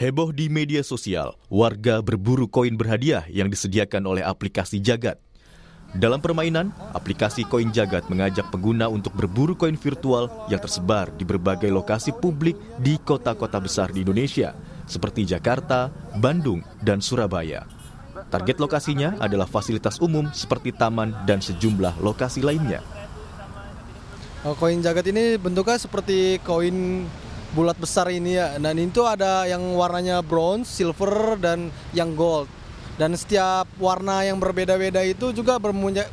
Heboh di media sosial, warga berburu koin berhadiah yang disediakan oleh aplikasi Jagad. Dalam permainan, aplikasi Koin Jagad mengajak pengguna untuk berburu koin virtual yang tersebar di berbagai lokasi publik di kota-kota besar di Indonesia, seperti Jakarta, Bandung, dan Surabaya. Target lokasinya adalah fasilitas umum seperti taman dan sejumlah lokasi lainnya. Koin Jagad ini bentuknya seperti koin bulat besar ini ya. Dan itu ada yang warnanya bronze, silver, dan yang gold. Dan setiap warna yang berbeda-beda itu juga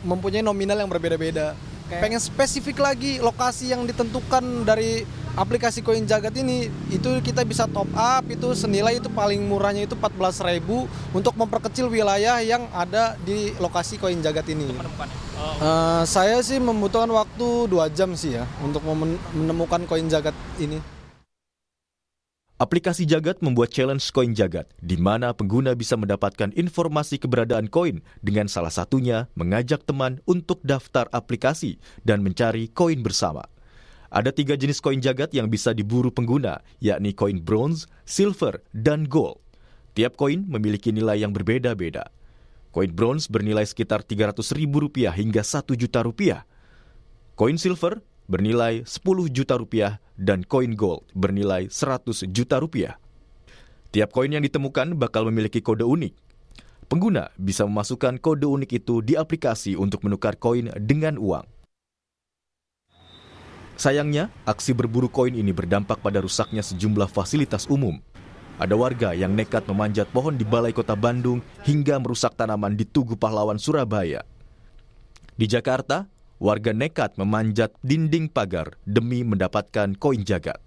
mempunyai nominal yang berbeda-beda. Pengen spesifik lagi lokasi yang ditentukan dari aplikasi Koin Jagad ini, itu kita bisa top up, itu senilai itu paling murahnya itu 14.000 untuk memperkecil wilayah yang ada di lokasi Koin Jagad ini. Saya sih membutuhkan waktu 2 jam sih ya untuk menemukan Koin Jagad ini. Aplikasi Jagad membuat challenge Koin Jagad, di mana pengguna bisa mendapatkan informasi keberadaan koin dengan salah satunya mengajak teman untuk daftar aplikasi dan mencari koin bersama. Ada 3 jenis koin Jagad yang bisa diburu pengguna, yakni koin bronze, silver, dan gold. Tiap koin memiliki nilai yang berbeda-beda. Koin bronze bernilai sekitar Rp300.000 hingga Rp1.000.000. Koin silver bernilai Rp10.000.000 dan koin gold bernilai Rp100.000.000. Tiap koin yang ditemukan bakal memiliki kode unik. Pengguna bisa memasukkan kode unik itu di aplikasi untuk menukar koin dengan uang. Sayangnya, aksi berburu koin ini berdampak pada rusaknya sejumlah fasilitas umum. Ada warga yang nekat memanjat pohon di Balai Kota Bandung hingga merusak tanaman di Tugu Pahlawan, Surabaya. Di Jakarta, warga nekat memanjat dinding pagar demi mendapatkan koin Jagad.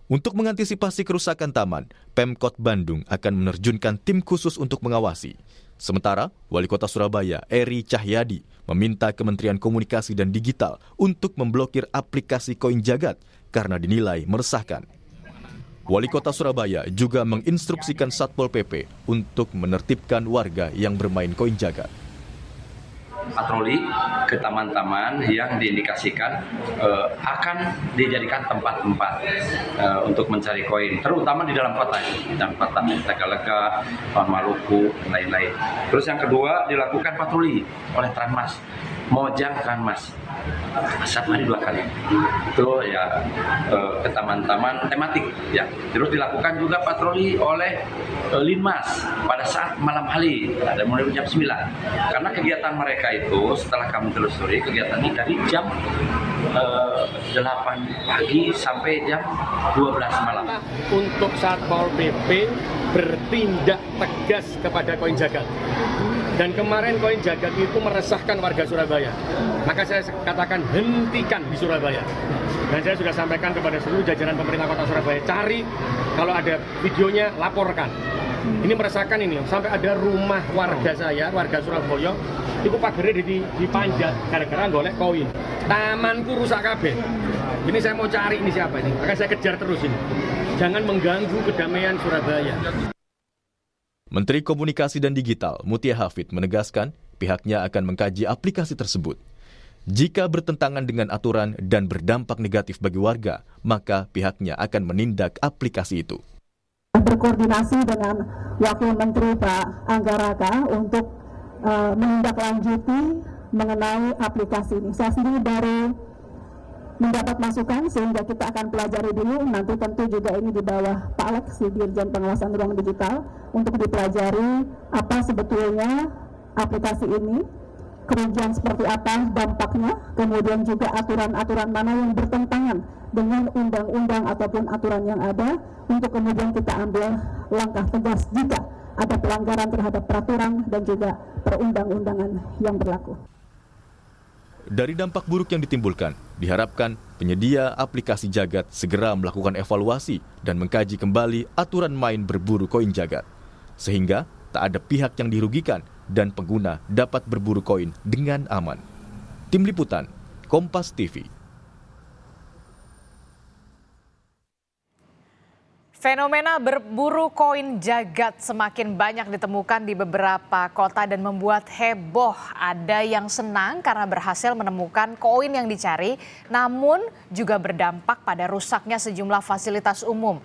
Untuk mengantisipasi kerusakan taman, Pemkot Bandung akan menerjunkan tim khusus untuk mengawasi. Sementara, Wali Kota Surabaya, Eri Cahyadi, meminta Kementerian Komunikasi dan Digital untuk memblokir aplikasi Koin Jagad karena dinilai meresahkan. Wali Kota Surabaya juga menginstruksikan Satpol PP untuk menertibkan warga yang bermain Koin Jagad. Patroli ke taman-taman yang diindikasikan akan dijadikan tempat-tempat untuk mencari koin, terutama di dalam kota, Tagalega, Maluku, dan lain-lain. Terus yang kedua, dilakukan patroli oleh Tranmas, Mojang Tranmas, 1 hari 2 kali. Itu ya ke taman-taman tematik ya. Terus dilakukan juga patroli oleh Linmas pada saat malam hari, ada mulai jam 9. Karena kegiatan mereka itu setelah kami telusuri kegiatannya dari jam 8 pagi sampai jam 12 malam. Untuk Satpol PP bertindak tegas kepada Koin Jagad. Dan kemarin Koin Jagad itu meresahkan warga Surabaya. Maka saya katakan hentikan di Surabaya. Dan saya sudah sampaikan kepada seluruh jajaran pemerintah Kota Surabaya, cari kalau ada videonya laporkan. Ini meresahkan ini, sampai ada rumah warga saya, warga Surabaya, itu pagarnya dipanjat gara-gara golek koin. Tamanku rusak kabeh. Ini saya mau cari ini siapa ini, maka saya kejar terus ini. Jangan mengganggu kedamaian Surabaya. Menteri Komunikasi dan Digital, Mutia Hafid, menegaskan pihaknya akan mengkaji aplikasi tersebut. Jika bertentangan dengan aturan dan berdampak negatif bagi warga, maka pihaknya akan menindak aplikasi itu. Berkoordinasi dengan Wakil Menteri Pak Anggaraka untuk menindaklanjuti mengenai aplikasi ini. Saya sendiri baru mendapat masukan sehingga kita akan pelajari dulu. Nanti tentu juga ini di bawah Pak Alex, Dirjen Pengawasan Ruang Digital, untuk dipelajari apa sebetulnya aplikasi ini, kerugian seperti apa dampaknya, kemudian juga aturan-aturan mana yang bertentangan dengan undang-undang ataupun aturan yang ada, untuk kemudian kita ambil langkah tegas jika ada pelanggaran terhadap peraturan dan juga perundang-undangan yang berlaku. Dari dampak buruk yang ditimbulkan, diharapkan penyedia aplikasi Jagad segera melakukan evaluasi dan mengkaji kembali aturan main berburu koin Jagad, sehingga tak ada pihak yang dirugikan dan pengguna dapat berburu koin dengan aman. Tim Liputan, Kompas TV. Fenomena berburu koin Jagad semakin banyak ditemukan di beberapa kota dan membuat heboh. Ada yang senang karena berhasil menemukan koin yang dicari, namun juga berdampak pada rusaknya sejumlah fasilitas umum.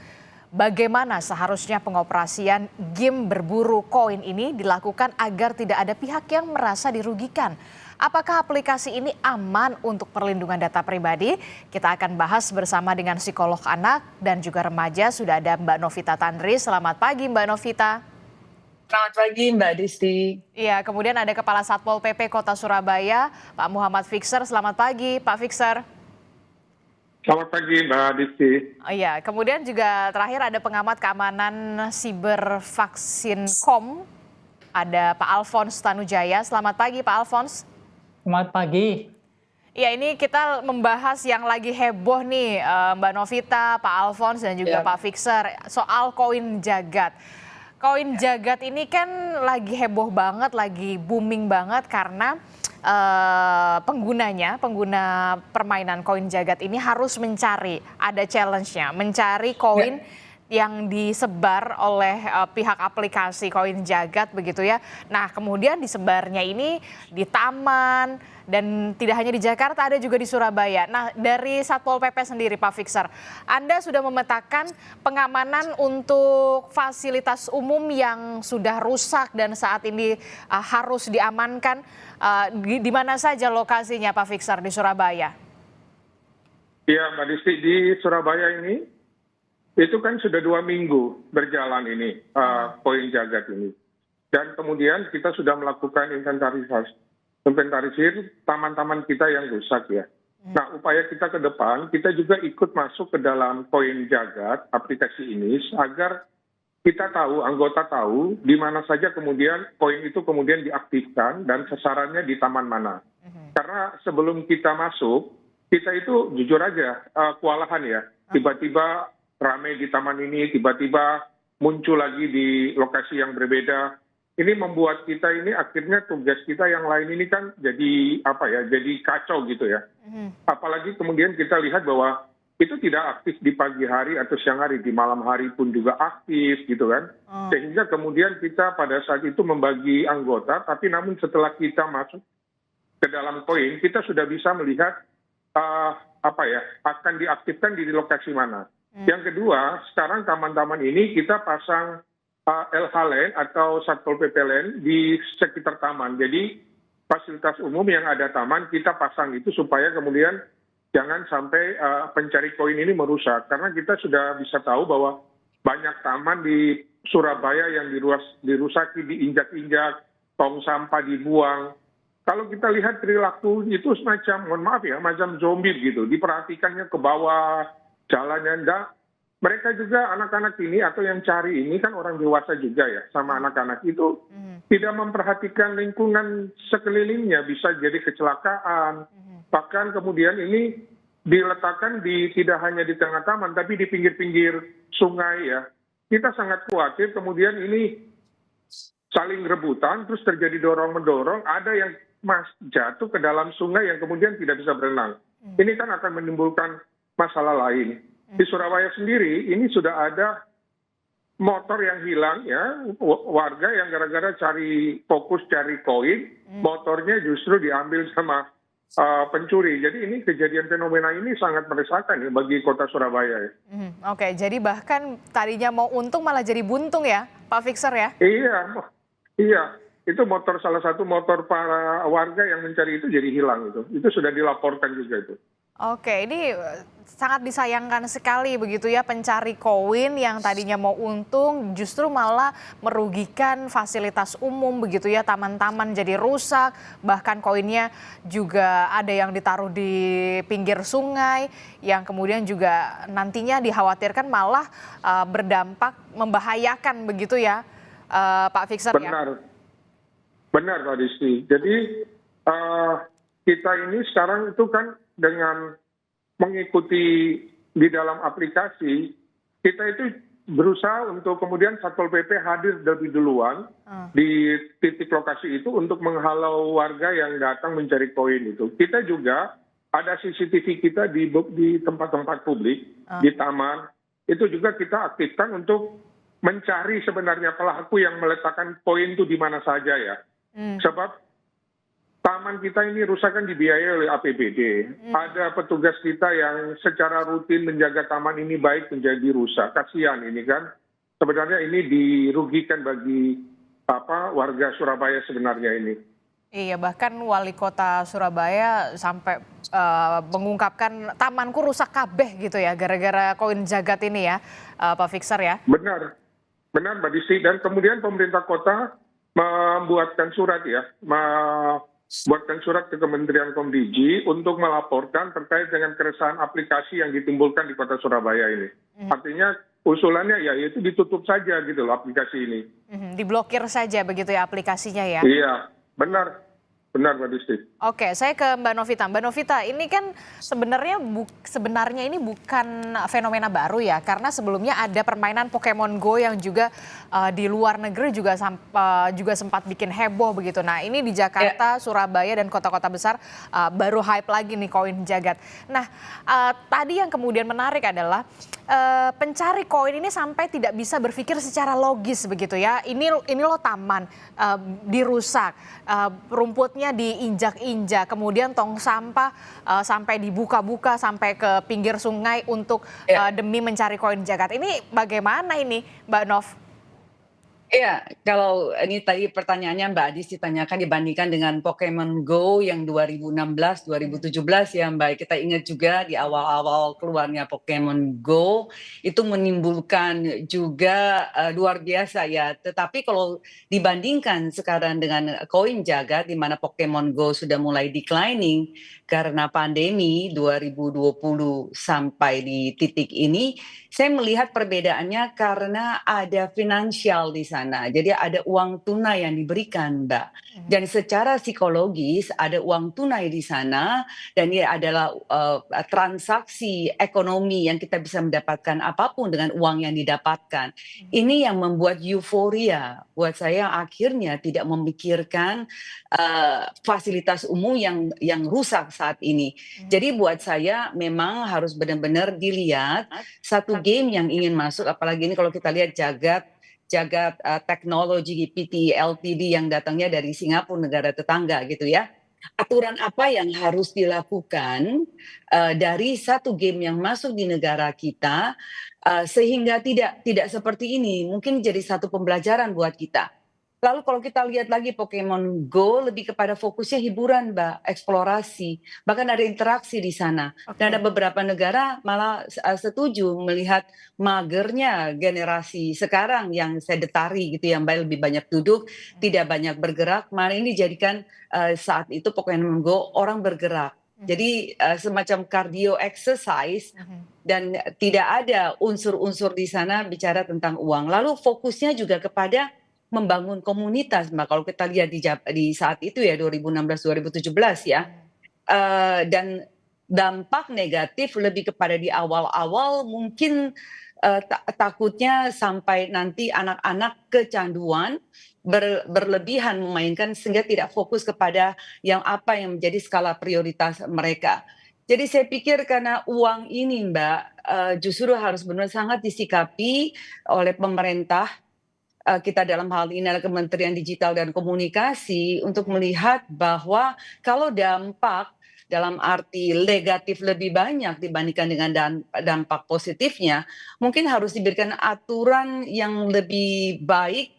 Bagaimana seharusnya pengoperasian game berburu koin ini dilakukan agar tidak ada pihak yang merasa dirugikan? Apakah aplikasi ini aman untuk perlindungan data pribadi? Kita akan bahas bersama dengan psikolog anak dan juga remaja. Sudah ada Mbak Novita Tandri. Selamat pagi Mbak Novita. Selamat pagi Mbak Disti. Iya, kemudian ada Kepala Satpol PP Kota Surabaya, Pak Muhammad Fixer. Selamat pagi Pak Fixer. Selamat pagi Mbak Disti. Oh iya, kemudian juga terakhir ada pengamat keamanan siber Vaksin.com, ada Pak Alphonse Tanujaya. Selamat pagi Pak Alphonse. Selamat pagi. Ya, ini kita membahas yang lagi heboh nih, Mbak Novita, Pak Alphonse dan juga Pak Fixer, soal koin jagat. Koin jagat ini kan lagi heboh banget, lagi booming banget karena pengguna permainan koin jagat ini harus mencari, ada challenge-nya, mencari koin yang disebar oleh pihak aplikasi koin jagat begitu ya. Nah, kemudian disebarnya ini di taman dan tidak hanya di Jakarta, ada juga di Surabaya. Nah, dari Satpol PP sendiri Pak Fixer, Anda sudah memetakan pengamanan untuk fasilitas umum yang sudah rusak dan saat ini harus diamankan. Di mana saja lokasinya Pak Fixer di Surabaya? Iya Mbak Disti, di Surabaya ini itu kan sudah 2 minggu berjalan ini koin jagat ini. Dan kemudian kita sudah melakukan inventarisir taman-taman kita yang rusak ya. Nah, upaya kita ke depan, kita juga ikut masuk ke dalam koin jagat aplikasi ini agar kita tahu, anggota tahu di mana saja kemudian koin itu kemudian diaktifkan dan sasarannya di taman mana. Karena sebelum kita masuk, kita itu jujur aja kewalahan ya. Tiba-tiba ramai di taman ini, tiba-tiba muncul lagi di lokasi yang berbeda. Ini membuat kita ini akhirnya tugas kita yang lain ini kan jadi jadi kacau gitu ya. Apalagi kemudian kita lihat bahwa itu tidak aktif di pagi hari atau siang hari, di malam hari pun juga aktif gitu kan. Sehingga kemudian kita pada saat itu membagi anggota, tapi namun setelah kita masuk ke dalam koin, kita sudah bisa melihat akan diaktifkan di lokasi mana. Yang kedua, sekarang taman-taman ini kita pasang LH Lane atau Satpol PP Lane di sekitar taman. Jadi fasilitas umum yang ada taman kita pasang itu supaya kemudian jangan sampai pencari koin ini merusak. Karena kita sudah bisa tahu bahwa banyak taman di Surabaya yang dirusaki, diinjak-injak, tong sampah dibuang. Kalau kita lihat perilaku itu semacam, mohon maaf ya, macam zombie gitu. Diperhatikannya ke bawah, jalannya enggak. Mereka juga anak-anak ini atau yang cari ini kan orang dewasa juga ya, sama anak-anak itu tidak memperhatikan lingkungan sekelilingnya, bisa jadi kecelakaan. Bahkan kemudian ini diletakkan tidak hanya di tengah taman, tapi di pinggir-pinggir sungai ya. Kita sangat khawatir kemudian ini saling rebutan, terus terjadi dorong-mendorong, ada yang jatuh ke dalam sungai yang kemudian tidak bisa berenang. Ini kan akan menimbulkan masalah lain. Di Surabaya sendiri ini sudah ada motor yang hilang ya, warga yang gara-gara fokus cari koin, motornya justru diambil sama pencuri. Jadi ini kejadian fenomena ini sangat meresahkan ya bagi kota Surabaya ya. Oke, jadi bahkan tadinya mau untung malah jadi buntung ya Pak Fixer ya? Iya. Itu salah satu motor para warga yang mencari itu jadi hilang itu. Itu sudah dilaporkan juga itu. Oke, ini sangat disayangkan sekali begitu ya, pencari koin yang tadinya mau untung justru malah merugikan fasilitas umum begitu ya, taman-taman jadi rusak, bahkan koinnya juga ada yang ditaruh di pinggir sungai yang kemudian juga nantinya dikhawatirkan malah berdampak membahayakan begitu ya, Pak Fixer ya? Benar Pak Disti. Jadi kita ini sekarang itu kan dengan mengikuti di dalam aplikasi, kita itu berusaha untuk kemudian Satpol PP hadir lebih duluan di titik lokasi itu untuk menghalau warga yang datang mencari koin itu. Kita juga ada CCTV kita di tempat-tempat publik, di taman, itu juga kita aktifkan untuk mencari sebenarnya pelaku yang meletakkan koin itu di mana saja ya. Sebab taman kita ini rusak kan dibiayai oleh APBD. Ada petugas kita yang secara rutin menjaga taman ini baik menjadi rusak. Kasihan ini kan. Sebenarnya ini dirugikan bagi warga Surabaya sebenarnya ini. Iya, bahkan wali kota Surabaya sampai mengungkapkan tamanku rusak kabeh gitu ya, gara-gara koin jagat ini ya, Pak Fixer ya. Benar, benar Mbak Disti. Dan kemudian pemerintah kota membuatkan surat ke Kementerian Komdiji untuk melaporkan terkait dengan keresahan aplikasi yang ditimbulkan di kota Surabaya ini. Artinya usulannya ya itu ditutup saja gitu loh aplikasi ini. Diblokir saja begitu ya aplikasinya ya. Iya, benar. Benar Mbak Disti. Oke, saya ke Mbak Novita. Mbak Novita, ini kan sebenarnya ini bukan fenomena baru ya, karena sebelumnya ada permainan Pokemon Go yang juga di luar negeri juga sempat bikin heboh begitu. Nah, ini di Jakarta, Surabaya dan kota-kota besar baru hype lagi nih koin jagat. Nah, tadi yang kemudian menarik adalah pencari koin ini sampai tidak bisa berpikir secara logis begitu ya. Ini loh taman dirusak, rumputnya diinjak-injak, kemudian tong sampah sampai dibuka-buka sampai ke pinggir sungai untuk demi mencari koin jagat. Ini bagaimana ini, Mbak Nov? Iya, kalau ini tadi pertanyaannya Mbak Adis ditanyakan dibandingkan dengan Pokemon Go yang 2016, 2017 ya Mbak. Kita ingat juga di awal-awal keluarnya Pokemon Go itu menimbulkan juga luar biasa ya. Tetapi kalau dibandingkan sekarang dengan koin jagat di mana Pokemon Go sudah mulai declining karena pandemi 2020 sampai di titik ini, saya melihat perbedaannya karena ada finansial di sana. Jadi ada uang tunai yang diberikan, Mbak. Dan secara psikologis ada uang tunai di sana dan ini adalah transaksi ekonomi yang kita bisa mendapatkan apapun dengan uang yang didapatkan. Ini yang membuat euforia buat saya akhirnya tidak memikirkan fasilitas umum yang rusak saat ini. Jadi buat saya memang harus benar-benar dilihat satu game yang ingin masuk, apalagi ini kalau kita lihat jagat teknologi PT Ltd yang datangnya dari Singapura, negara tetangga gitu ya. Aturan apa yang harus dilakukan dari satu game yang masuk di negara kita sehingga tidak seperti ini, mungkin jadi satu pembelajaran buat kita. Lalu kalau kita lihat lagi Pokemon Go lebih kepada fokusnya hiburan, Mbak, eksplorasi, bahkan ada interaksi di sana. Dan ada beberapa negara malah setuju melihat magernya generasi sekarang yang sedentari gitu ya, Mbak, lebih banyak duduk, tidak banyak bergerak. Malah ini dijadikan saat itu Pokemon Go orang bergerak. Jadi semacam cardio exercise dan tidak ada unsur-unsur di sana bicara tentang uang. Lalu fokusnya juga kepada membangun komunitas, Mbak. Kalau kita lihat di saat itu ya 2016-2017 ya, dan dampak negatif lebih kepada di awal-awal mungkin takutnya sampai nanti anak-anak kecanduan berlebihan memainkan sehingga tidak fokus kepada yang menjadi skala prioritas mereka. Jadi saya pikir karena uang ini, Mbak, justru harus benar sangat disikapi oleh pemerintah. Kita dalam hal ini adalah Kementerian Digital dan Komunikasi untuk melihat bahwa kalau dampak dalam arti negatif lebih banyak dibandingkan dengan dampak positifnya, mungkin harus diberikan aturan yang lebih baik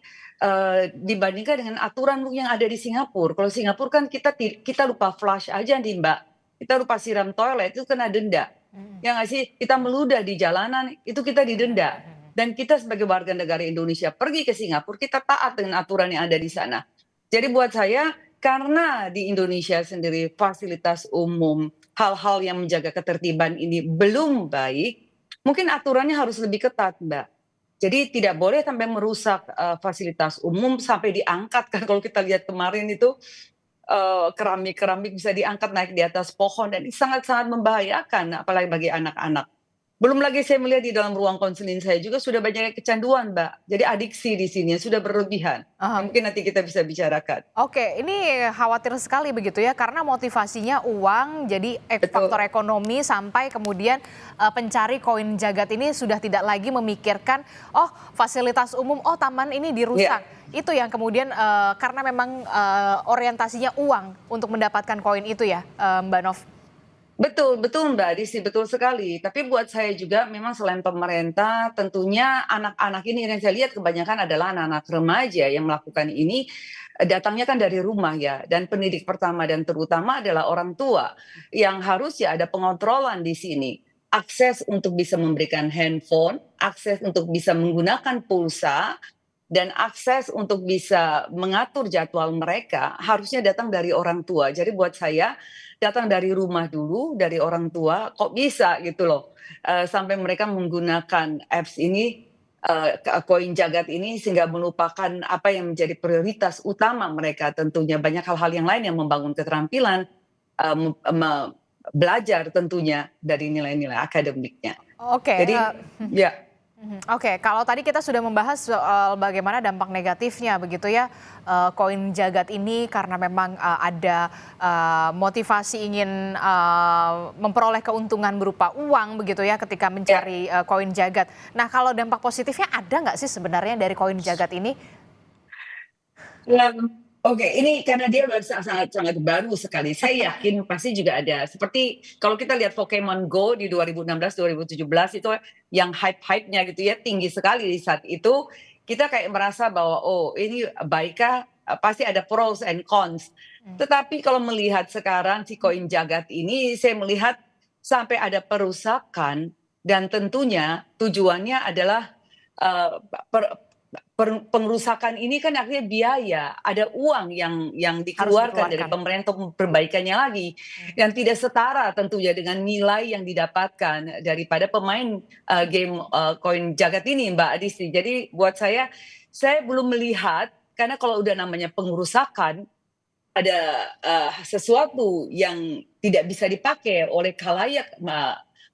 dibandingkan dengan aturan yang ada di Singapura. Kalau Singapura kan kita lupa flush aja nih, Mbak. Kita lupa siram toilet itu kena denda. Ya nggak sih? Kita meludah di jalanan itu kita didenda. Dan kita sebagai warga negara Indonesia pergi ke Singapura, kita taat dengan aturan yang ada di sana. Jadi buat saya, karena di Indonesia sendiri fasilitas umum, hal-hal yang menjaga ketertiban ini belum baik, mungkin aturannya harus lebih ketat, Mbak. Jadi tidak boleh sampai merusak fasilitas umum sampai diangkat. Kan kalau kita lihat kemarin itu, keramik-keramik bisa diangkat naik di atas pohon, dan ini sangat-sangat membahayakan, apalagi bagi anak-anak. Belum lagi saya melihat di dalam ruang konseling saya juga sudah banyak kecanduan, Mbak. Jadi adiksi di sini yang sudah berlebihan. Aha. Mungkin nanti kita bisa bicarakan. Oke, ini khawatir sekali begitu ya, karena motivasinya uang, jadi Betul. faktor ekonomi sampai kemudian pencari koin jagat ini sudah tidak lagi memikirkan, oh fasilitas umum, oh taman ini dirusak. Itu yang kemudian karena memang orientasinya uang untuk mendapatkan koin itu ya, Mbak Nov. Betul, betul Mbak Disi, betul sekali. Tapi buat saya juga memang selain pemerintah, tentunya anak-anak ini yang saya lihat kebanyakan adalah anak-anak remaja yang melakukan ini datangnya kan dari rumah ya. Dan pendidik pertama dan terutama adalah orang tua yang harus ya ada pengontrolan di sini. Akses untuk bisa memberikan handphone, akses untuk bisa menggunakan pulsa, dan akses untuk bisa mengatur jadwal mereka harusnya datang dari orang tua. Jadi buat saya datang dari rumah dulu, dari orang tua, kok bisa gitu loh. Sampai mereka menggunakan apps ini, koin jagat ini sehingga melupakan apa yang menjadi prioritas utama mereka tentunya. Banyak hal-hal yang lain yang membangun keterampilan, belajar tentunya dari nilai-nilai akademiknya. Oke. Jadi ya. Oke, kalau tadi kita sudah membahas soal bagaimana dampak negatifnya begitu ya, koin jagat ini karena memang ada motivasi ingin memperoleh keuntungan berupa uang begitu ya ketika mencari koin jagat. Nah kalau dampak positifnya ada nggak sih sebenarnya dari koin jagat ini? Oke, ini karena dia sangat baru sekali. Saya yakin pasti juga ada. Seperti kalau kita lihat Pokemon Go di 2016-2017 itu yang hype-hype-nya gitu ya tinggi sekali di saat itu. Kita kayak merasa bahwa oh ini baikkah, pasti ada pros and cons. Tetapi kalau melihat sekarang si koin jagat ini, saya melihat sampai ada perusakan dan tentunya tujuannya adalah pengerusakan ini kan akhirnya biaya, ada uang yang dikeluarkan dari pemerintah untuk perbaikannya lagi, yang tidak setara tentunya dengan nilai yang didapatkan daripada pemain game koin jagat ini, Mbak Adisti. Jadi buat saya belum melihat, karena kalau udah namanya pengerusakan, ada sesuatu yang tidak bisa dipakai oleh khalayak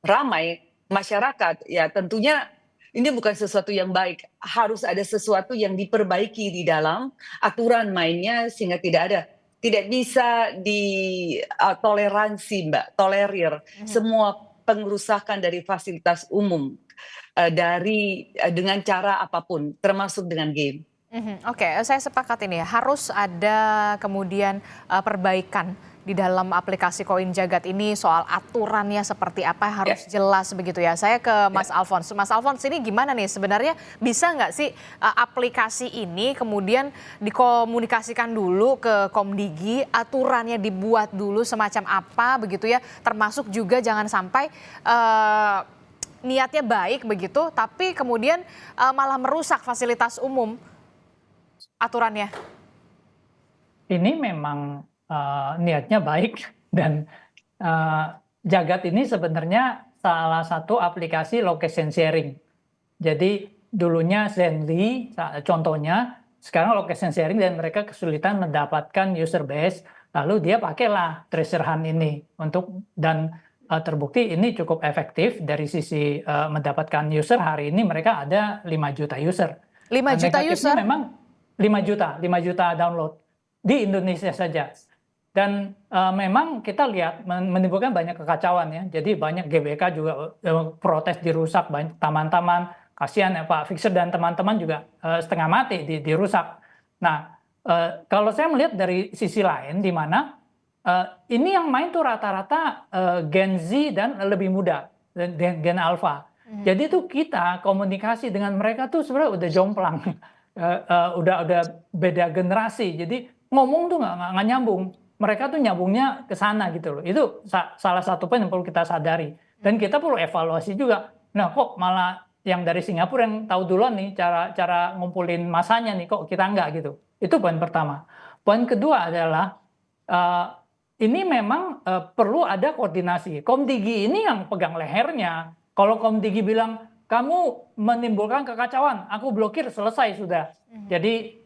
ramai masyarakat, ya tentunya ini bukan sesuatu yang baik. Harus ada sesuatu yang diperbaiki di dalam aturan mainnya sehingga tidak bisa ditoleransi, Mbak, tolerir semua pengerusakan dari fasilitas umum dengan cara apapun, termasuk dengan game. Oke, saya sepakat ini ya, harus ada kemudian perbaikan di dalam aplikasi koin jagat ini soal aturannya seperti apa harus jelas begitu ya. Saya ke Mas Alphonse. Mas Alphonse ini gimana nih sebenarnya bisa nggak sih aplikasi ini kemudian dikomunikasikan dulu ke Komdigi, aturannya dibuat dulu semacam apa begitu ya, termasuk juga jangan sampai niatnya baik begitu tapi kemudian malah merusak fasilitas umum aturannya. Ini memang niatnya baik dan Jagat ini sebenarnya salah satu aplikasi location sharing. Jadi dulunya Zenly contohnya, sekarang location sharing dan mereka kesulitan mendapatkan user base, lalu dia pakailah Treasure Hunt ini dan terbukti ini cukup efektif dari sisi mendapatkan user. Hari ini mereka ada 5 juta user. 5 juta user? Memang 5 juta download di Indonesia saja. Dan memang kita lihat menimbulkan banyak kekacauan ya. Jadi banyak GBK juga protes dirusak, banyak taman-taman, kasihan ya Pak Fixer dan teman-teman juga setengah mati dirusak. Nah, kalau saya melihat dari sisi lain di mana ini yang main tuh rata-rata Gen Z dan lebih muda, Gen Alpha. Jadi tuh kita komunikasi dengan mereka tuh sebenarnya udah jomplang. Udah beda generasi. Jadi ngomong tuh nggak nyambung. Mereka tuh nyambungnya ke sana gitu loh. Itu salah satu poin yang perlu kita sadari. Dan kita perlu evaluasi juga. Nah kok malah yang dari Singapura yang tahu duluan nih cara ngumpulin masanya nih, kok kita enggak gitu. Itu poin pertama. Poin kedua adalah ini memang perlu ada koordinasi. Komdigi ini yang pegang lehernya. Kalau Komdigi bilang kamu menimbulkan kekacauan, aku blokir, selesai sudah. Jadi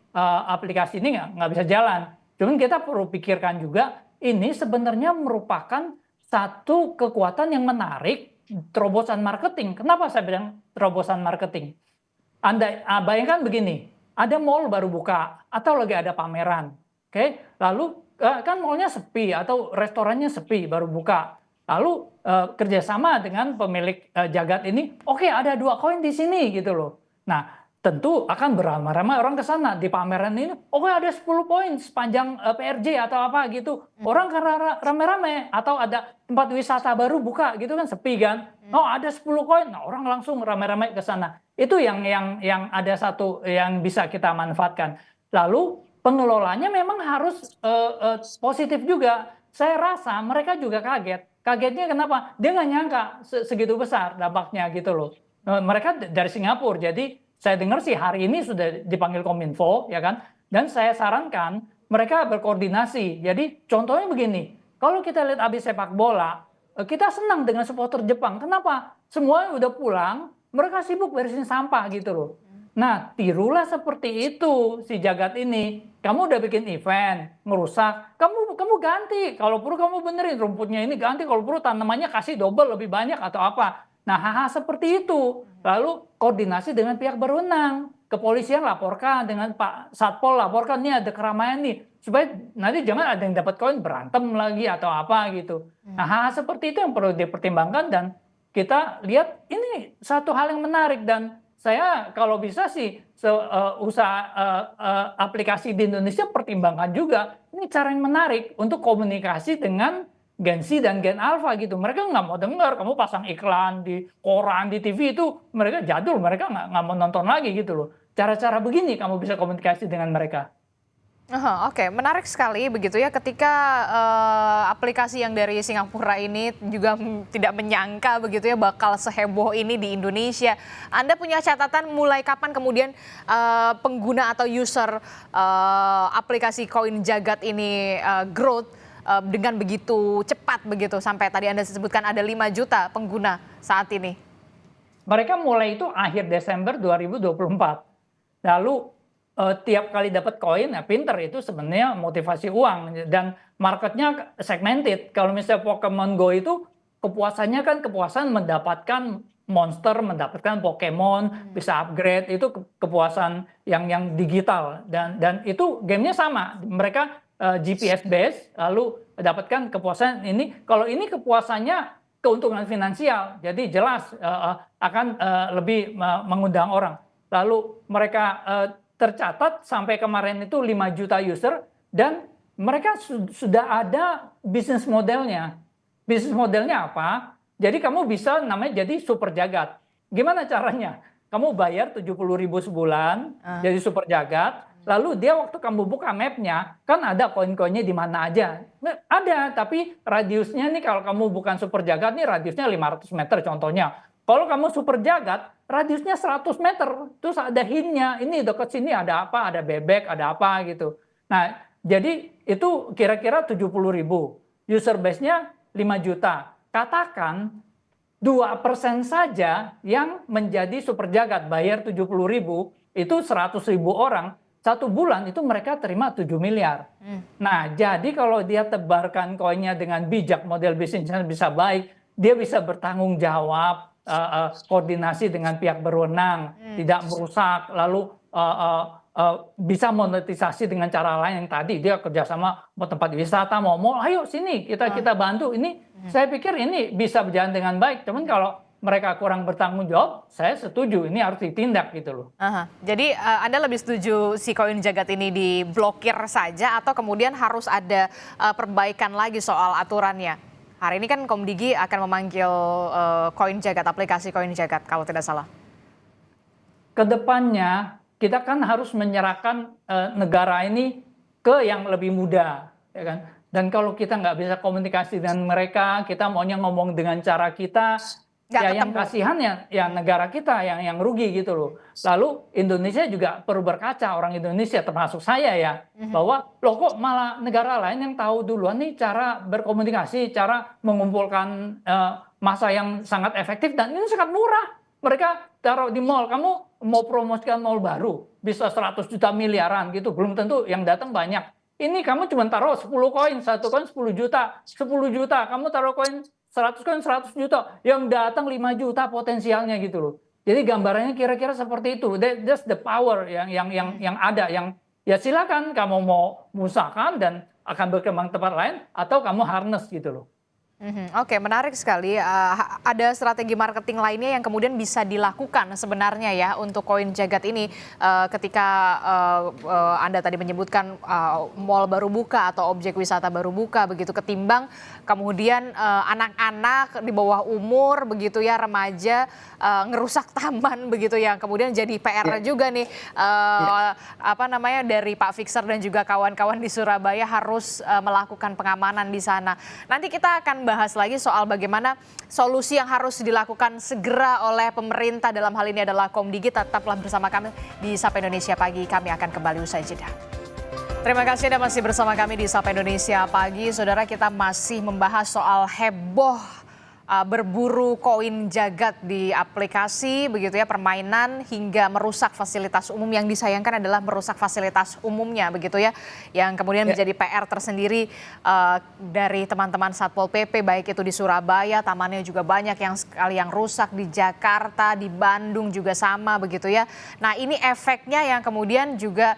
aplikasi ini nggak bisa jalan. Cuman kita perlu pikirkan juga ini sebenarnya merupakan satu kekuatan yang menarik terobosan marketing. Kenapa saya bilang terobosan marketing? Anda bayangkan begini, ada mall baru buka atau lagi ada pameran, oke? Lalu kan mallnya sepi atau restorannya sepi baru buka. Lalu kerjasama dengan pemilik Jagat ini, oke ada 2 koin di sini gitu loh. Nah tentu akan beramai-ramai orang ke sana di pameran ini, oke ada 10 poin sepanjang PRJ atau apa gitu. Orang karena rame-rame atau ada tempat wisata baru buka gitu kan sepi kan. Oh ada 10 koin, nah orang langsung rame-rame ke sana. Itu yang ada satu yang bisa kita manfaatkan. Lalu pengelolanya memang harus positif juga. Saya rasa mereka juga kaget. Kagetnya kenapa? Dia nggak nyangka segitu besar dampaknya gitu loh. Mereka dari Singapura, jadi saya dengar sih hari ini sudah dipanggil Kominfo, ya kan? Dan saya sarankan mereka berkoordinasi. Jadi contohnya begini, kalau kita lihat abis sepak bola, kita senang dengan supporter Jepang. Kenapa? Semua udah pulang, mereka sibuk beresin sampah gitu loh. Nah, tirulah seperti itu si Jagat ini. Kamu udah bikin event, ngerusak, kamu ganti. Kalau perlu kamu benerin rumputnya ini ganti, kalau perlu tanamannya kasih double lebih banyak atau apa. Nah, hal-hal seperti itu. Lalu koordinasi dengan pihak berwenang. Kepolisian laporkan, dengan Pak Satpol laporkan, nih ada keramaian nih. Supaya nanti jangan ada yang dapat koin berantem lagi atau apa gitu. Nah, hal-hal seperti itu yang perlu dipertimbangkan dan kita lihat ini satu hal yang menarik dan saya kalau bisa sih usaha aplikasi di Indonesia pertimbangkan juga ini cara yang menarik untuk komunikasi dengan Gen Z dan Gen Alpha gitu. Mereka nggak mau dengar kamu pasang iklan di koran, di TV itu mereka jadul, mereka nggak mau nonton lagi gitu loh. Cara-cara begini kamu bisa komunikasi dengan mereka. Oke, menarik sekali begitu ya ketika aplikasi yang dari Singapura ini juga tidak menyangka begitu ya bakal seheboh ini di Indonesia. Anda punya catatan mulai kapan kemudian pengguna atau user aplikasi koin Jagat ini growth dengan begitu cepat begitu sampai tadi Anda sebutkan ada 5 juta pengguna saat ini? Mereka mulai itu akhir Desember 2024. Lalu tiap kali dapat koin, ya pinter itu sebenarnya motivasi uang dan marketnya segmented. Kalau misalnya Pokemon Go itu kepuasannya kan kepuasan mendapatkan monster, mendapatkan Pokemon, bisa upgrade itu kepuasan yang digital dan itu gamenya sama. Mereka GPS base lalu dapatkan kepuasan ini. Kalau ini kepuasannya keuntungan finansial, jadi jelas akan lebih mengundang orang. Lalu mereka tercatat sampai kemarin itu 5 juta user dan mereka sudah ada bisnis modelnya. Bisnis modelnya apa? Jadi kamu bisa namanya jadi super jagat. Gimana caranya? Kamu bayar 70.000 sebulan jadi super jagat. Lalu dia waktu kamu buka mapnya kan ada koin-koinnya di mana aja. Ada, tapi radiusnya nih kalau kamu bukan super jagat nih radiusnya 500 meter contohnya. Kalau kamu super jagat, radiusnya 100 meter, terus ada hintnya, ini dekat sini ada apa, ada bebek, ada apa gitu. Nah, jadi itu kira-kira 70.000. User base-nya 5 juta. Katakan 2% saja yang menjadi super jagat, bayar 70.000, itu 100.000 orang, 1 bulan itu mereka terima 7 miliar. Nah, jadi kalau dia tebarkan koinnya dengan bijak, model bisnisnya bisa baik, dia bisa bertanggung jawab, koordinasi dengan pihak berwenang, tidak merusak, lalu bisa monetisasi dengan cara lain yang tadi dia kerjasama mau tempat wisata, mau mall, ayo sini kita bantu. Ini saya pikir ini bisa berjalan dengan baik. Cuman kalau mereka kurang bertanggung jawab, saya setuju ini harus ditindak gitu loh. Jadi Anda lebih setuju si koin Jagat ini diblokir saja atau kemudian harus ada perbaikan lagi soal aturannya? Hari ini kan Komdigi akan memanggil koin Jagat, aplikasi koin Jagat kalau tidak salah. Kedepannya kita kan harus menyerahkan negara ini ke yang lebih muda, ya kan? Dan kalau kita nggak bisa komunikasi dengan mereka, kita maunya ngomong dengan cara kita, yang kasihan ya negara kita yang rugi gitu loh. Lalu Indonesia juga perlu berkaca, orang Indonesia termasuk saya ya, bahwa loh kok malah negara lain yang tahu duluan nih cara berkomunikasi, cara mengumpulkan massa yang sangat efektif dan ini sangat murah. Mereka taruh di mall, kamu mau promosikan mall baru, bisa 100 juta miliaran gitu, belum tentu yang datang banyak. Ini kamu cuma taruh 10 koin, 1 koin 10 juta, 10 juta, kamu taruh koin 100 koin 100 juta, yang datang 5 juta potensialnya gitu loh. Jadi gambarannya kira-kira seperti itu. That's the power yang ada, yang ya silakan kamu mau musahkan dan akan berkembang tempat lain, atau kamu harness gitu loh. Oke, menarik sekali. Ada strategi marketing lainnya yang kemudian bisa dilakukan sebenarnya ya untuk koin jagat ini ketika Anda tadi menyebutkan mall baru buka atau objek wisata baru buka begitu, ketimbang kemudian anak-anak di bawah umur begitu ya, remaja ngerusak taman begitu ya, kemudian jadi PR juga nih apa namanya dari Pak Fixer dan juga kawan-kawan di Surabaya harus melakukan pengamanan di sana. Nanti kita akan bahas lagi soal bagaimana solusi yang harus dilakukan segera oleh pemerintah, dalam hal ini adalah Komdigi. Tetaplah bersama kami di Sapa Indonesia Pagi, kami akan kembali usai jeda. Terima kasih Anda masih bersama kami di Sapa Indonesia Pagi. Saudara, kita masih membahas soal heboh berburu koin jagat di aplikasi begitu ya, permainan hingga merusak fasilitas umum. Yang disayangkan adalah merusak fasilitas umumnya begitu ya, yang kemudian menjadi PR tersendiri dari teman-teman Satpol PP, baik itu di Surabaya, tamannya juga banyak yang sekali yang rusak, di Jakarta, di Bandung juga sama begitu ya. Nah, ini efeknya yang kemudian juga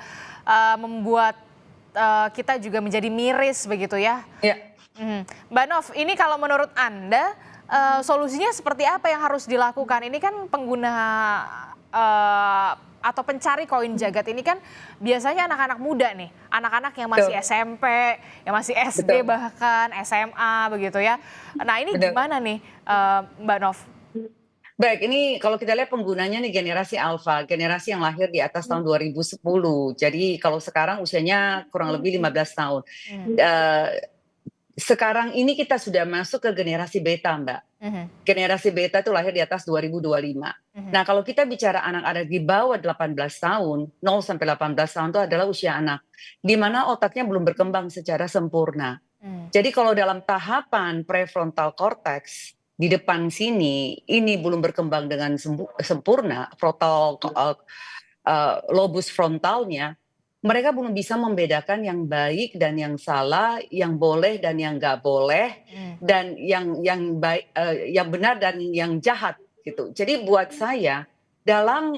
membuat kita juga menjadi miris begitu ya. Mbak Nov, ini kalau menurut Anda solusinya seperti apa yang harus dilakukan? Ini kan pengguna atau pencari koin jagat ini kan biasanya anak-anak muda nih, anak-anak yang masih SMP, yang masih SD bahkan SMA begitu ya. Nah, ini gimana nih Mbak Nov? Baik, ini kalau kita lihat penggunanya nih generasi alfa, generasi yang lahir di atas tahun 2010. Jadi kalau sekarang usianya kurang lebih 15 tahun. Sekarang ini kita sudah masuk ke generasi beta, Mbak. Generasi beta itu lahir di atas 2025. Nah, kalau kita bicara anak-anak di bawah 18 tahun, 0 sampai 18 tahun itu adalah usia anak, di mana otaknya belum berkembang secara sempurna. Jadi kalau dalam tahapan prefrontal cortex, di depan sini, ini belum berkembang dengan sempurna, frontal lobus frontalnya, mereka belum bisa membedakan yang baik dan yang salah, yang boleh dan yang nggak boleh, dan yang baik, yang benar dan yang jahat gitu. Jadi buat saya dalam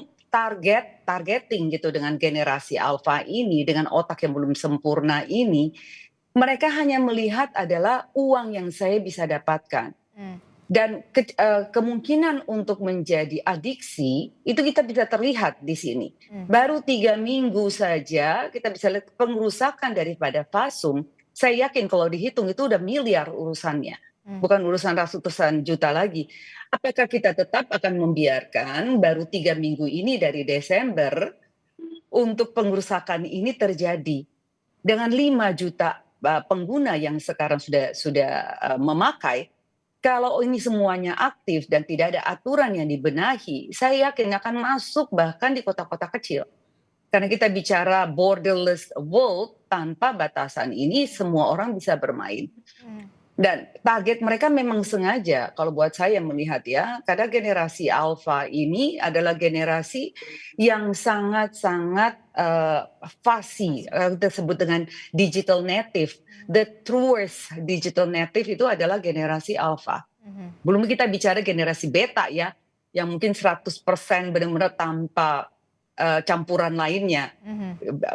targeting gitu dengan generasi alfa ini, dengan otak yang belum sempurna ini, mereka hanya melihat adalah uang yang saya bisa dapatkan. Dan kemungkinan untuk menjadi adiksi itu kita bisa terlihat di sini. Baru 3 minggu saja kita bisa lihat pengerusakan daripada Fasum. Saya yakin kalau dihitung itu udah miliar urusannya. Bukan urusan ratusan juta lagi. Apakah kita tetap akan membiarkan baru 3 minggu ini dari Desember untuk pengerusakan ini terjadi? Dengan 5 juta pengguna yang sekarang sudah memakai, kalau ini semuanya aktif dan tidak ada aturan yang dibenahi, saya yakin akan masuk bahkan di kota-kota kecil. Karena kita bicara borderless world, tanpa batasan ini semua orang bisa bermain. Dan target mereka memang sengaja, kalau buat saya melihat ya, karena generasi alfa ini adalah generasi yang sangat-sangat fasih, kita sebut dengan digital native. The truest digital native itu adalah generasi alfa. Belum kita bicara generasi beta ya, yang mungkin 100% benar-benar tanpa campuran lainnya.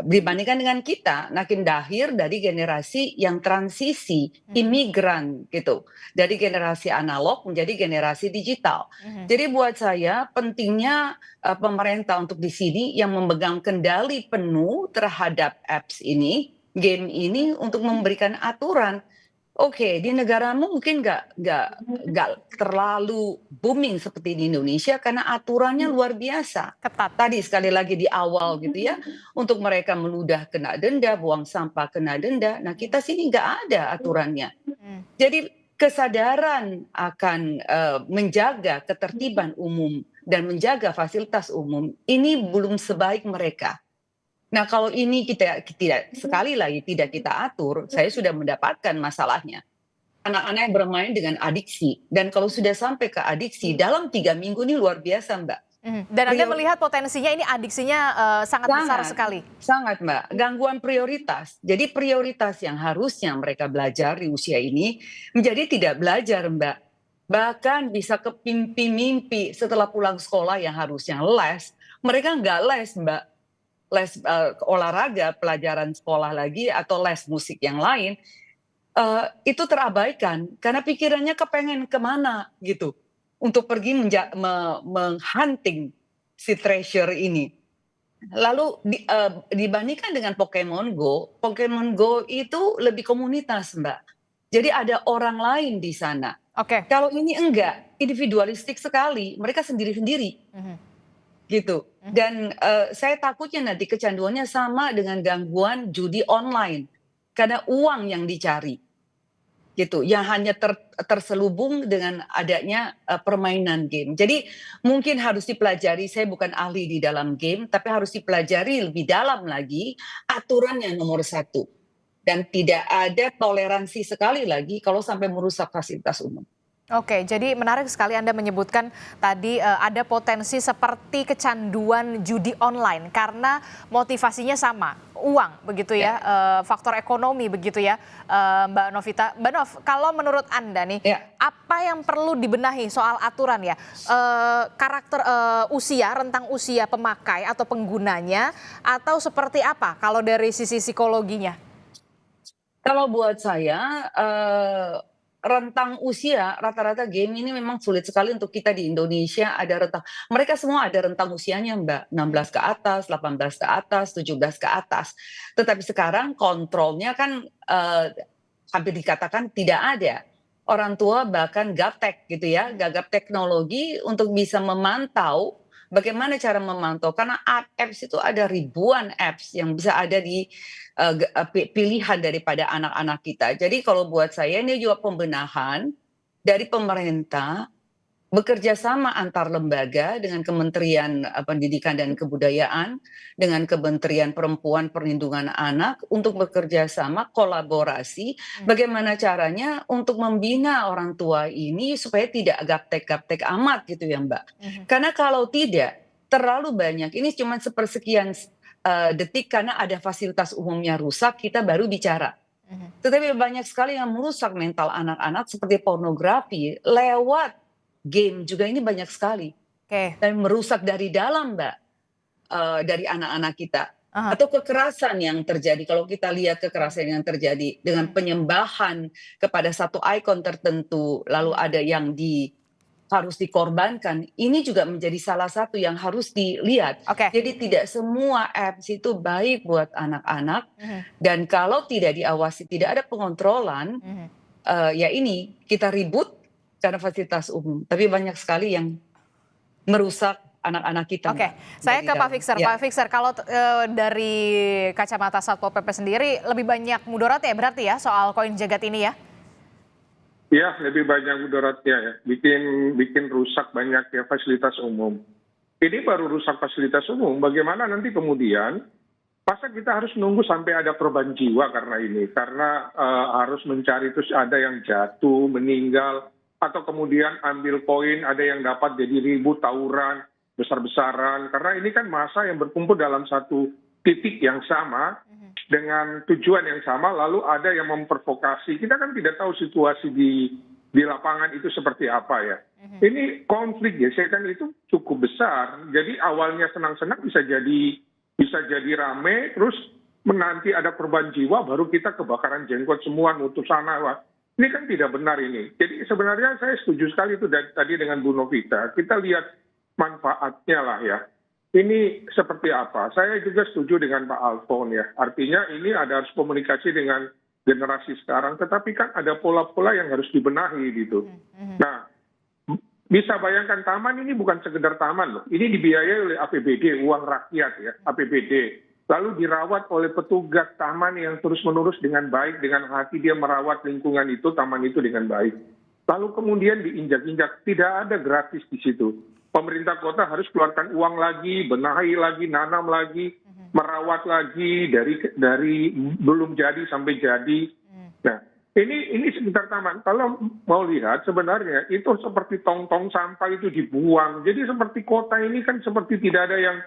Dibandingkan dengan kita, makin lahir dari generasi yang transisi, imigran gitu. Dari generasi analog menjadi generasi digital. Jadi buat saya pentingnya pemerintah untuk di sini yang memegang kendali penuh terhadap apps ini, game ini, untuk memberikan aturan. Oke, di negaramu mungkin nggak terlalu booming seperti di Indonesia karena aturannya luar biasa. Ketat. Tadi sekali lagi di awal gitu ya, untuk mereka meludah kena denda, buang sampah kena denda. Nah, kita sini nggak ada aturannya. Jadi kesadaran akan menjaga ketertiban umum dan menjaga fasilitas umum ini belum sebaik mereka. Nah, kalau ini kita tidak, sekali lagi tidak kita atur, saya sudah mendapatkan masalahnya. Anak-anak yang bermain dengan adiksi, dan kalau sudah sampai ke adiksi dalam 3 minggu ini luar biasa, Mbak. Dan Anda melihat potensinya ini adiksinya sangat besar sekali. Sangat, Mbak. Gangguan prioritas. Jadi prioritas yang harusnya mereka belajar di usia ini menjadi tidak belajar, Mbak. Bahkan bisa kepimpi-mimpi setelah pulang sekolah yang harusnya les, mereka nggak les, Mbak. Les olahraga, pelajaran sekolah lagi, atau les musik yang lain, itu terabaikan karena pikirannya kepengen kemana gitu, untuk pergi menghunting si treasure ini. Lalu dibandingkan dengan Pokemon Go itu lebih komunitas, Mbak. Jadi ada orang lain di sana. Oke. Kalau ini enggak, individualistik sekali, mereka sendiri-sendiri. Gitu. Dan saya takutnya nanti kecanduannya sama dengan gangguan judi online. Karena uang yang dicari. Gitu, yang hanya terselubung dengan adanya permainan game. Jadi mungkin harus dipelajari, saya bukan ahli di dalam game, tapi harus dipelajari lebih dalam lagi aturan yang nomor 1. Dan tidak ada toleransi sekali lagi kalau sampai merusak fasilitas umum. Oke, jadi menarik sekali Anda menyebutkan tadi ada potensi seperti kecanduan judi online karena motivasinya sama, uang begitu ya, faktor ekonomi begitu ya, Mbak Novita. Mbak Nov, kalau menurut Anda nih, apa yang perlu dibenahi soal aturan ya, karakter usia, rentang usia pemakai atau penggunanya, atau seperti apa kalau dari sisi psikologinya? Kalau buat saya, rentang usia rata-rata game ini memang sulit sekali untuk kita di Indonesia ada rentang. Mereka semua ada rentang usianya, Mbak. 16 ke atas, 18 ke atas, 17 ke atas. Tetapi sekarang kontrolnya kan hampir dikatakan tidak ada. Orang tua bahkan gaptek gitu ya, gagap teknologi untuk bisa memantau bagaimana cara memantau. Karena apps itu ada ribuan apps yang bisa ada di pilihan daripada anak-anak kita. Jadi kalau buat saya ini juga pembenahan dari pemerintah, bekerja sama antar lembaga dengan Kementerian Pendidikan dan Kebudayaan, dengan Kementerian Perempuan Perlindungan Anak untuk bekerja sama kolaborasi bagaimana caranya untuk membina orang tua ini supaya tidak gaptek-gaptek amat gitu ya Mbak. Karena kalau tidak terlalu banyak, ini cuma sepersekian detik karena ada fasilitas umumnya rusak, kita baru bicara. Tetapi banyak sekali yang merusak mental anak-anak seperti pornografi lewat game juga, ini banyak sekali. Dan merusak dari dalam, Mbak, dari anak-anak kita. Atau kekerasan yang terjadi, kalau kita lihat kekerasan yang terjadi dengan penyembahan kepada satu ikon tertentu, lalu ada yang harus dikorbankan, ini juga menjadi salah satu yang harus dilihat. Jadi tidak semua apps itu baik buat anak-anak, dan kalau tidak diawasi, tidak ada pengontrolan, ya ini kita ribut karena fasilitas umum. Tapi banyak sekali yang merusak anak-anak kita. Saya ke Pak Fixer. Pak Fixer, kalau dari kacamata Satpol PP sendiri, lebih banyak mudaratnya berarti ya soal koin jagat ini ya? Ya, lebih banyak mudaratnya ya. Bikin rusak banyak ya fasilitas umum. Ini baru rusak fasilitas umum. Bagaimana nanti kemudian, masa kita harus nunggu sampai ada korban jiwa karena ini? Karena harus mencari terus ada yang jatuh, meninggal, atau kemudian ambil koin, ada yang dapat jadi ribut, tawuran, besar-besaran. Karena ini kan massa yang berkumpul dalam satu titik yang sama, dengan tujuan yang sama, lalu ada yang memprovokasi. Kita kan tidak tahu situasi di lapangan itu seperti apa ya. Ini konflik gesekan itu cukup besar. Jadi awalnya senang-senang bisa jadi rame, terus menanti ada korban jiwa, baru kita kebakaran jenggot semua, nutup sana. Wah, ini kan tidak benar ini. Jadi sebenarnya saya setuju sekali itu tadi dengan Bu Novita. Kita lihat manfaatnya lah ya. Ini seperti apa? Saya juga setuju dengan Pak Alfon ya. Artinya ini ada harus komunikasi dengan generasi sekarang, tetapi kan ada pola-pola yang harus dibenahi gitu. Nah, bisa bayangkan taman ini bukan sekedar taman loh. Ini dibiayai oleh APBD, uang rakyat ya, APBD. Lalu dirawat oleh petugas taman yang terus-menerus dengan baik, dengan hati dia merawat lingkungan itu, taman itu dengan baik. Lalu kemudian diinjak-injak, tidak ada gratis di situ. Pemerintah kota harus keluarkan uang lagi, benahi lagi, nanam lagi, merawat lagi dari belum jadi sampai jadi. Nah, ini sekitar taman. Kalau mau lihat sebenarnya itu seperti tong-tong sampah itu dibuang. Jadi seperti kota ini kan seperti tidak ada yang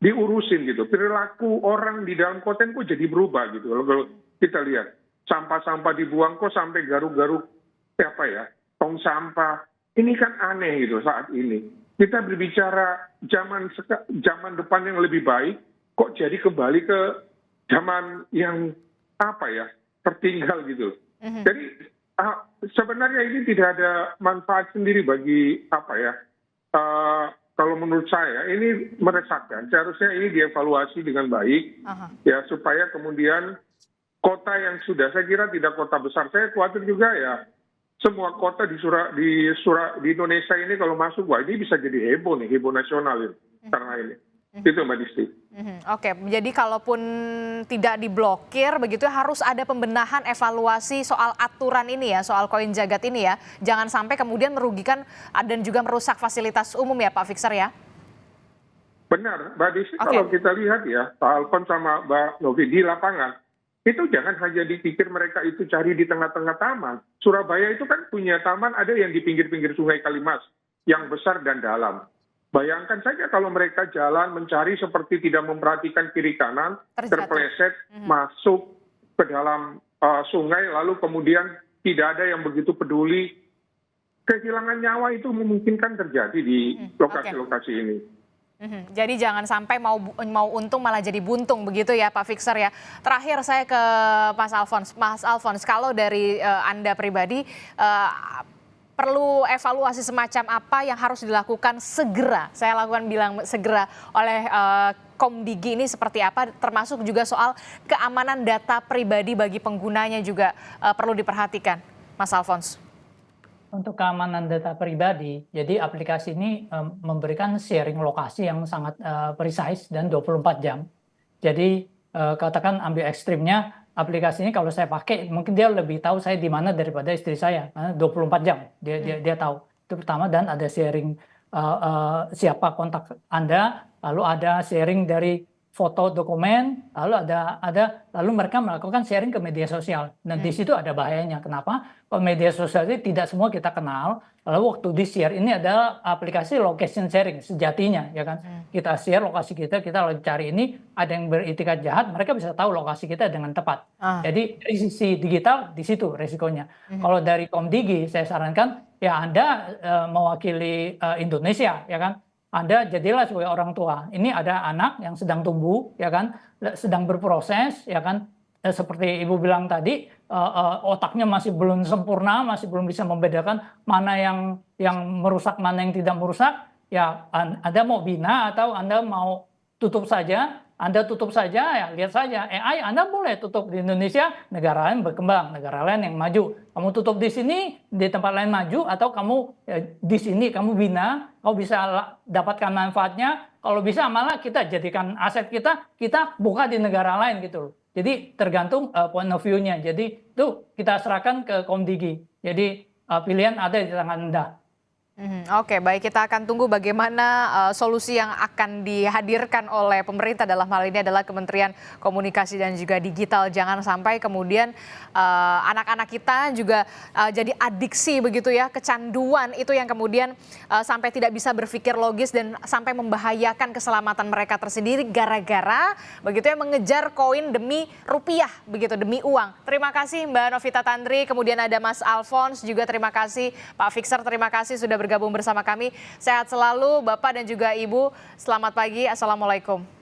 diurusin gitu. Perilaku orang di dalam kota kok jadi berubah gitu. Kalau kita lihat sampah-sampah dibuang kok sampai garuk-garuk apa ya, tong sampah. Ini kan aneh gitu saat ini. Kita berbicara zaman depan yang lebih baik, kok jadi kembali ke zaman yang tertinggal gitu. Jadi sebenarnya ini tidak ada manfaat sendiri bagi kalau menurut saya ini meresahkan. Seharusnya ini dievaluasi dengan baik, ya supaya kemudian kota yang sudah, saya kira tidak kota besar. Saya khawatir juga ya semua kota di Indonesia ini kalau masuk, wah ini bisa jadi heboh nih, heboh nasional ini, karena ini. Itu Mbak Disti. Oke, jadi kalaupun tidak diblokir begitu harus ada pembenahan evaluasi soal aturan ini ya, soal koin jagat ini ya. Jangan sampai kemudian merugikan dan juga merusak fasilitas umum ya Pak Fixer ya. Benar, Mbak Disti, kalau kita lihat ya, Pak Alfon sama Mbak Novi di lapangan, itu jangan hanya dipikir mereka itu cari di tengah-tengah taman. Surabaya itu kan punya taman, ada yang di pinggir-pinggir Sungai Kalimas, yang besar dan dalam. Bayangkan saja kalau mereka jalan mencari seperti tidak memperhatikan kiri kanan, terpleset, masuk ke dalam sungai, lalu kemudian tidak ada yang begitu peduli. Kehilangan nyawa itu memungkinkan terjadi di lokasi-lokasi ini. Jadi jangan sampai mau untung malah jadi buntung begitu ya Pak Fixer ya. Terakhir saya ke Mas Alfons. Mas Alfons, kalau dari Anda pribadi perlu evaluasi semacam apa yang harus dilakukan segera? Saya bilang segera oleh Komdigi ini seperti apa? Termasuk juga soal keamanan data pribadi bagi penggunanya juga perlu diperhatikan, Mas Alfons. Untuk keamanan data pribadi, jadi aplikasi ini memberikan sharing lokasi yang sangat precise dan 24 jam. Jadi katakan ambil ekstrimnya, aplikasi ini kalau saya pakai, mungkin dia lebih tahu saya di mana daripada istri saya, karena 24 jam dia tahu. Itu pertama, dan ada sharing siapa kontak Anda, lalu ada sharing dari foto dokumen, lalu mereka melakukan sharing ke media sosial. Dan di situ ada bahayanya. Kenapa? Kalau media sosial itu tidak semua kita kenal. Lalu waktu di share ini adalah aplikasi location sharing sejatinya, ya kan? Kita share lokasi kita lagi cari ini, ada yang beritikat jahat, mereka bisa tahu lokasi kita dengan tepat. Jadi dari sisi digital di situ resikonya. Kalau dari Komdigi saya sarankan ya Anda mewakili Indonesia, ya kan? Anda jadilah sebagai orang tua. Ini ada anak yang sedang tumbuh, ya kan, sedang berproses, ya kan. Seperti Ibu bilang tadi, otaknya masih belum sempurna, masih belum bisa membedakan mana yang merusak, mana yang tidak merusak. Ya, Anda mau bina atau Anda mau tutup saja. Anda tutup saja, ya lihat saja. AI Anda boleh tutup di Indonesia, negara lain berkembang, negara lain yang maju. Kamu tutup di sini, di tempat lain maju, atau kamu di sini kamu bina, kamu bisa dapatkan manfaatnya. Kalau bisa malah kita jadikan aset kita buka di negara lain gitu loh. Jadi tergantung point of view-nya. Jadi itu kita serahkan ke Komdigi. Jadi pilihan ada di tangan Anda. Oke, baik, kita akan tunggu bagaimana solusi yang akan dihadirkan oleh pemerintah, dalam hal ini adalah Kementerian Komunikasi dan juga Digital. Jangan sampai kemudian anak-anak kita juga jadi adiksi begitu ya, kecanduan itu yang kemudian sampai tidak bisa berpikir logis dan sampai membahayakan keselamatan mereka tersendiri gara-gara begitu ya mengejar koin demi rupiah begitu, demi uang. Terima kasih Mbak Novita Tandri, kemudian ada Mas Alfons juga, terima kasih Pak Fixer, terima kasih sudah bergabung bersama kami. Sehat selalu Bapak dan juga Ibu. Selamat pagi. Assalamualaikum.